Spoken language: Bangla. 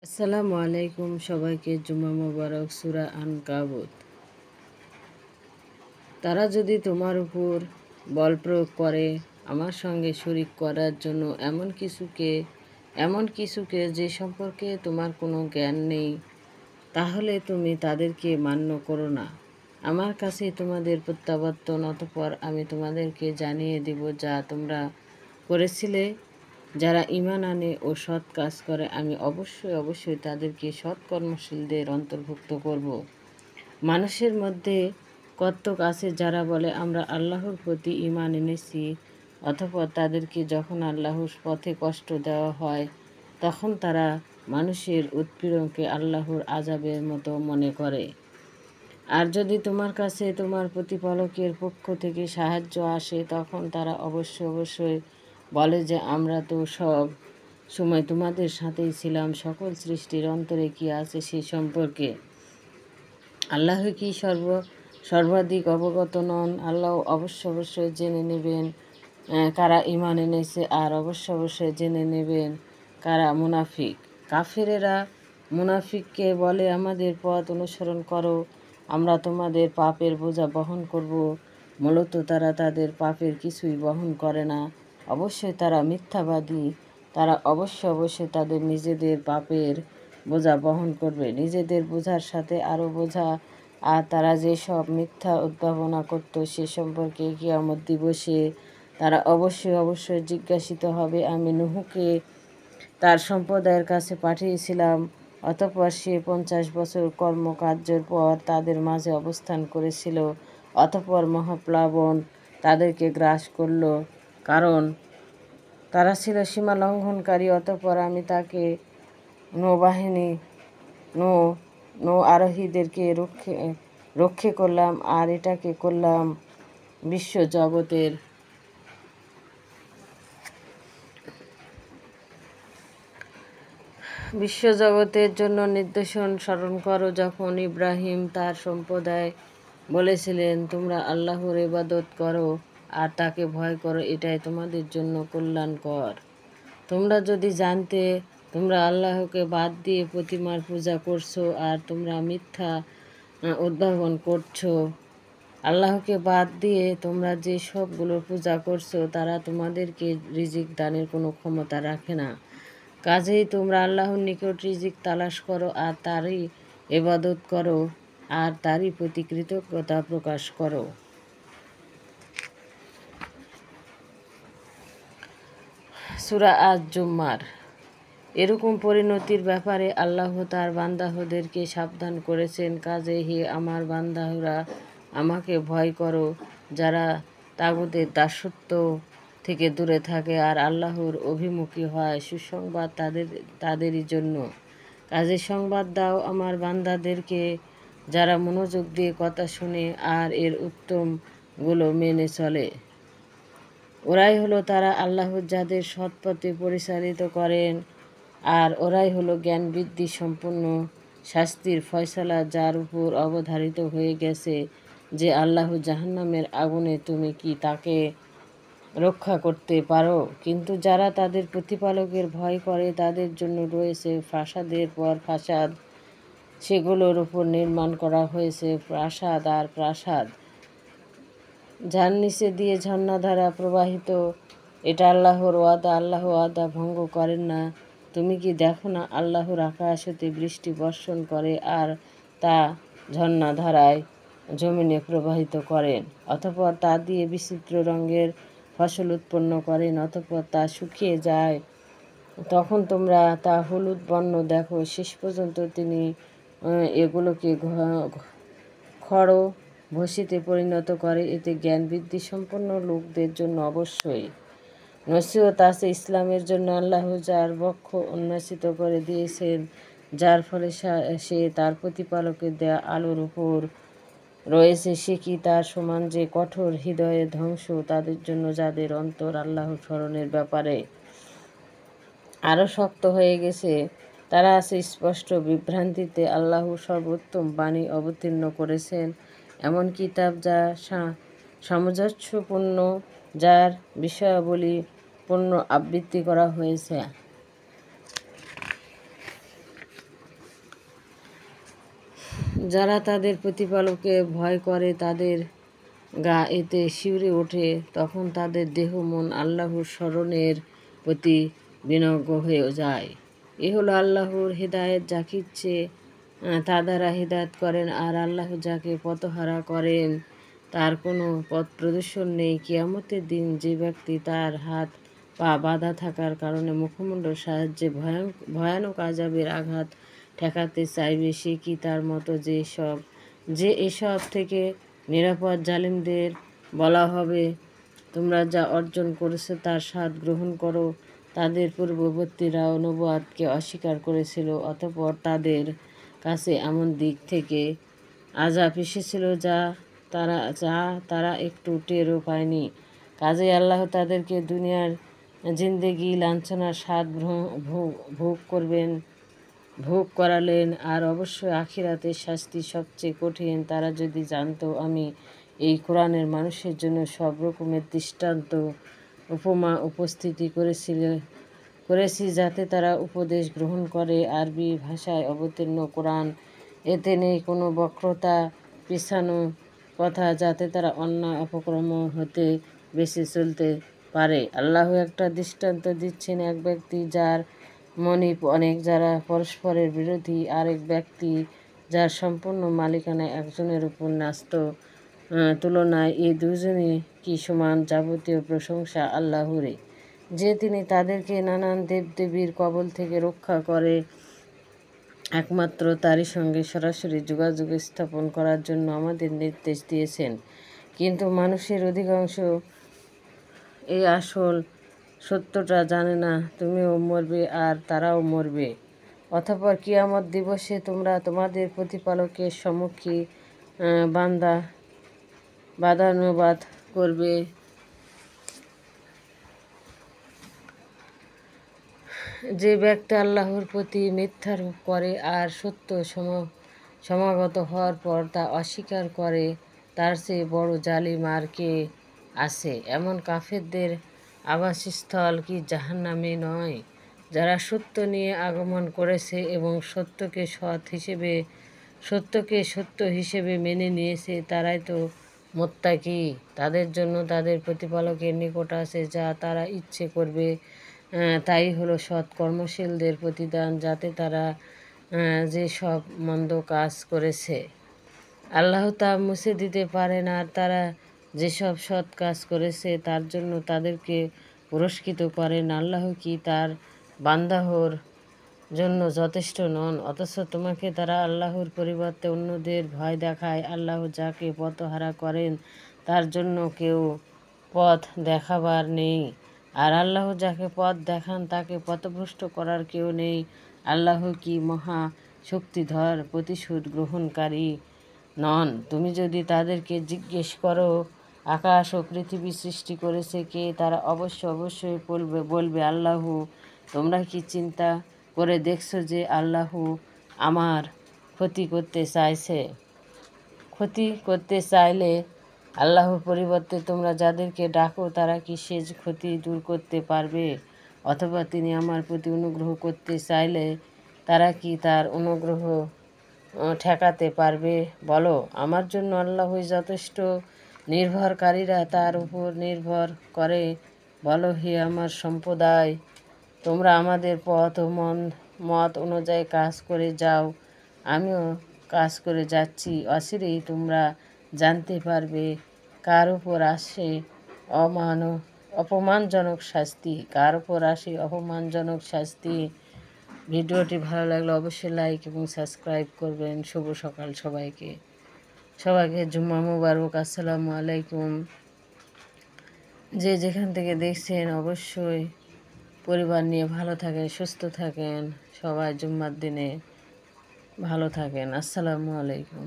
আসসালামু আলাইকুম, সবাইকে জুমা মোবারক। সূরা আনকাবুত। তারা যদি তোমার উপর বল প্রয়োগ করে আমার সঙ্গে শরিক করার জন্য এমন কিছুকে যে সম্পর্কে তোমার কোনো জ্ঞান নেই, তাহলে তুমি তাদেরকে মান্য করো না। আমার কাছে তোমাদের প্রত্যাবর্তন, অতঃপর আমি তোমাদেরকে জানিয়ে দিব যা তোমরা করেছিলে। যারা ঈমান আনে ও সৎ কাজ করে আমি অবশ্যই তাদেরকে সৎ কর্মশীলদের অন্তর্ভুক্ত করব। মানুষের মধ্যে কতক আছে যারা বলে আমরা আল্লাহর প্রতি ঈমান এনেছি, অতঃপর তাদেরকে যখন আল্লাহর পথে কষ্ট দেওয়া হয় তখন তারা মানুষের উৎপীড়নকে আল্লাহর আযাবের মতো মনে করে। আর যদি তোমার কাছে তোমার প্রতিপালকের পক্ষ থেকে সাহায্য আসে তখন তারা অবশ্যই বলে যে আমরা তো সব সময় তোমাদের সাথেই ছিলাম। সকল সৃষ্টির অন্তরে কি আছে সে সম্পর্কে আল্লাহ কি সর্বাধিক অবগত নন? আল্লাহ অবশ্যই জেনে নেবেন কারা ঈমান এনেছে, আর অবশ্যই জেনে নেবেন কারা মুনাফিক। কাফেরেরা মুনাফিককে বলে আমাদের পথ অনুসরণ করো, আমরা তোমাদের পাপের বোঝা বহন করব। মূলত তারা তাদের পাপের কিছুই বহন করে না। অবশ্যই তারা মিথ্যাবাদী। তারা অবশ্যই তাদের নিজেদের পাপের বোঝা বহন করবে, নিজেদের বোঝার সাথে আরও বোঝা। আর তারা যেসব মিথ্যা উদ্ভাবনা করত সে সম্পর্কে কিয়ামত দিবসে তারা অবশ্যই জিজ্ঞাসিত হবে। আমি নূহকে তার সম্প্রদায়ের কাছে পাঠিয়েছিলাম, অতঃপর সে 50 বছর কর্মকার্যের পর তাদের মাঝে অবস্থান করেছিল। অতঃপর মহাপ্লাবন তাদেরকে গ্রাস করল, কারণ তারা ছিল সীমা লঙ্ঘনকারী। অতঃপর আমি তাকে নৌবাহিনী নৌ আরোহীদেরকে রক্ষে করলাম, আর এটাকে করলাম বিশ্বজগতের জন্য নিদর্শন। স্মরণ করো যখন ইব্রাহিম তার সম্প্রদায় বলেছিলেন তোমরা আল্লাহর ইবাদত করো আর তাকে ভয় করো, এটাই তোমাদের জন্য কল্যাণকর। তোমরা যদি জানতে তোমরা আল্লাহকে বাদ দিয়ে প্রতিমার পূজা করছো আর তোমরা মিথ্যা উদ্ভাবন করছো। আল্লাহকে বাদ দিয়ে তোমরা যে সবগুলোর পূজা করছো তারা তোমাদেরকে রিজিক দানের কোনো ক্ষমতা রাখে না। কাজেই তোমরা আল্লাহর নিকট রিজিক তালাশ করো আর তারই ইবাদত করো আর তারই প্রতি কৃতজ্ঞতা প্রকাশ করো। সূরা আজ-জুমার। এরকম পরিণতির ব্যাপারে আল্লাহ তার বান্দাহদেরকে সাবধান করেছেন। কাজেই হে আমার বান্দাহরা, আমাকে ভয় করো, যারা তাগুতের দাসত্ব থেকে দূরে থাকে আর আল্লাহর অভিমুখী হয়। সুসংবাদ তাদেরই জন্য। কাজে সংবাদ দাও আমার বান্দাদেরকে যারা মনোযোগ দিয়ে কথা শুনে আর এর উত্তমগুলো মেনে চলে। ওরাই হলো তারা আল্লাহ যাদের সৎ পথে পরিচালিত করেন, আর ওরাই হলো জ্ঞান বৃদ্ধি সম্পন্ন। শাস্তির ফয়সালা যার উপর অবধারিত হয়ে গেছে যে আল্লাহ জাহান্নামের আগুনে তুমি কি তাকে রক্ষা করতে পারো? কিন্তু যারা তাদের প্রতিপালকের ভয় করে তাদের জন্য রয়েছে প্রাসাদের পর প্রাসাদ, সেগুলোর উপর নির্মাণ করা হয়েছে প্রাসাদ আর প্রাসাদ, যার নিচে দিয়ে ঝর্ণাধারা প্রবাহিত। এটা আল্লাহর ওয়াদা, আল্লাহ ওয়াদা ভঙ্গ করেন না। তুমি কি দেখো না আল্লাহর আকাশ হতে বৃষ্টি বর্ষণ করে আর তা ঝর্ণাধারায় জমিনে প্রবাহিত করেন, অতঃপর তা দিয়ে বিচিত্র রঙের ফসল উৎপন্ন করেন, অতঃপর তা শুকিয়ে যায়, তখন তোমরা তা হলুদ বর্ণ দেখো। শেষ পর্যন্ত তিনি এগুলোকে খড়ভসিতে পরিণত করে। এতে জ্ঞান বৃদ্ধি সম্পন্ন লোকদের জন্য অবশ্যই নসিহত আছে। ইসলামের জন্য আল্লাহ যার বক্ষ উন্মোচিত করে দিয়েছেন, যার ফলে সে তার প্রতিপালকের দেয়া আলোর উপর রয়েছে, সে কি তার সমান যে কঠোর হৃদয়ে ধ্বংস তাদের জন্য যাদের অন্তর আল্লাহর স্মরণের ব্যাপারে আরও শক্ত হয়ে গেছে। তারা আছে স্পষ্ট বিভ্রান্তিতে। আল্লাহ সর্বোত্তম বাণী অবতীর্ণ করেছেন, এমন কিতাব যা সামঞ্জস্যপূর্ণ, যার বিষয়াবলী পূর্ণ আবৃত্তি করা হয়েছে। যারা তাদের প্রতিপালককে ভয় করে তাদের গা এতে শিউরে ওঠে, তখন তাদের দেহ মন আল্লাহর স্মরণের প্রতি বিনগ্ন হয়ে যায়। এ হলো আল্লাহর হেদায়েত, যাকে ইচ্ছে তা দ্বারা হেদায়েত করেন, আর আল্লাহ যাকে পথহারা করেন তার কোনো পথ প্রদর্শন নেই। কিয়ামতের দিন যে ব্যক্তি তার হাত পা বাঁধা থাকার কারণে মুখমণ্ডল সাহায্যে ভয়ানক আযাবের আঘাত ঠেকাতে চাইবে, সে কি তার মতো যে এসব থেকে নিরাপদ? জালিমদের বলা হবে, তোমরা যা অর্জন করেছ তার স্বাদ গ্রহণ করো। তাদের পূর্ববর্তীরাও নবুওয়াতকে অস্বীকার করেছিল, অতঃপর তাদের কাছে এমন দিক থেকে আযাব এসেছিল যা তারা একটু টেরও পায়নি। কাজেই আল্লাহ তাদেরকে দুনিয়ার জিন্দেগি লাঞ্ছনার স্বাদ ভোগ করালেন, আর অবশ্যই আখিরাতের শাস্তি সবচেয়ে কঠিন। তারা যদি জানতো, আমি এই কোরআনের মানুষের জন্য সব রকমের দৃষ্টান্ত উপমা উপস্থিতি করেছি যাতে তারা উপদেশ গ্রহণ করে। আরবি ভাষায় অবতীর্ণ কোরআন, এতে নেই কোনো বক্রতা পেছানো কথা, যাতে তারা অন্যায় অপকর্ম হতে বেঁচে চলতে পারে। আল্লাহ একটা দৃষ্টান্ত দিচ্ছেন, এক ব্যক্তি যার মনিব অনেক, যারা পরস্পরের বিরোধী, আরেক ব্যক্তি যার সম্পূর্ণ মালিকানা একজনের উপর ন্যস্ত। তুলনায় এই দুজনই কি সমান? যাবতীয় প্রশংসা আল্লাহরই, যে তিনি তাদেরকে নানান দেবদেবীর কবল থেকে রক্ষা করে। একমাত্র তারই সঙ্গে সরাসরি যোগাযোগ স্থাপন করার জন্য আমাদের নির্দেশ দিয়েছেন। কিন্তু মানুষের অধিকাংশ এই আসল সত্যটা জানে না। তুমিও মরবে আর তারাও মরবে। অতঃপর কিয়ামত দিবসে তোমরা তোমাদের প্রতিপালকের সম্মুখে বাদানুবাদ করবে। যে ব্যক্তি আল্লাহর প্রতি মিথ্যারোপ করে আর সত্য সমাগত হওয়ার পর তা অস্বীকার করে, তার চেয়ে বড় জালিম আর কে আছে? এমন কাফেরদের আবাসস্থল কি জাহান্নামে নয়? যারা সত্য নিয়ে আগমন করেছে এবং সত্যকে সত্য হিসেবে মেনে নিয়েছে, তারাই তো মুত্তাকি। তাদের জন্য তাদের প্রতিপালকের নিকট আছে যা তারা ইচ্ছে করবে, তাই হলো সৎ কর্মশীলদের প্রতিদান, যাতে তারা যে সব মন্দ কাজ করেছে আল্লাহ তা মুছে দিতে পারেন, আর তারা যেসব সৎ কাজ করেছে তার জন্য তাদেরকে পুরস্কৃত করেন। আল্লাহ কি তার বান্দাহর জন্য যথেষ্ট নন? অথচ তোমাকে তারা আল্লাহর পরিবর্তে অন্যদের ভয় দেখায়। আল্লাহ যাকে পথহারা করেন তার জন্য কেউ পথ দেখাবার নেই, আর আল্লাহ যাকে পথ দেখান তাকে পথভ্রষ্ট করার কেউ নেই। আল্লাহ কি মহা শক্তিধর, প্রতিশোধ গ্রহণকারী নন? তুমি যদি তাদেরকে জিজ্ঞেস করো আকাশ ও পৃথিবী সৃষ্টি করেছে কে, তারা অবশ্যই বলবে আল্লাহ। তোমরা কি চিন্তা করে দেখছো যে আল্লাহ আমার ক্ষতি করতে চাইলে আল্লাহর পরিবর্তে তোমরা যাদেরকে ডাকো তারা কি সে ক্ষতি দূর করতে পারবে? অথবা তিনি আমার প্রতি অনুগ্রহ করতে চাইলে তারা কি তার অনুগ্রহ ঠেকাতে পারবে? বলো, আমার জন্য আল্লাহই যথেষ্ট। নির্ভরকারীরা তার উপর নির্ভর করে। বলো, হে আমার সম্প্রদায়, তোমরা আমাদের পথ ও মত অনুযায়ী কাজ করে যাও, আমিও কাজ করে যাচ্ছি। অচিরেই তোমরা জানতে পারবে কার উপর আসে অপমানজনক শাস্তি। ভিডিওটি ভালো লাগলে অবশ্যই লাইক এবং সাবস্ক্রাইব করবেন। শুভ সকাল সবাইকে জুম্মা মুবারক। আসসালামু আলাইকুম। যে যেখান থেকে দেখছেন অবশ্যই পরিবার নিয়ে ভালো থাকেন, সুস্থ থাকেন, সবাই জুম্মার দিনে ভালো থাকেন। আসসালামু আলাইকুম।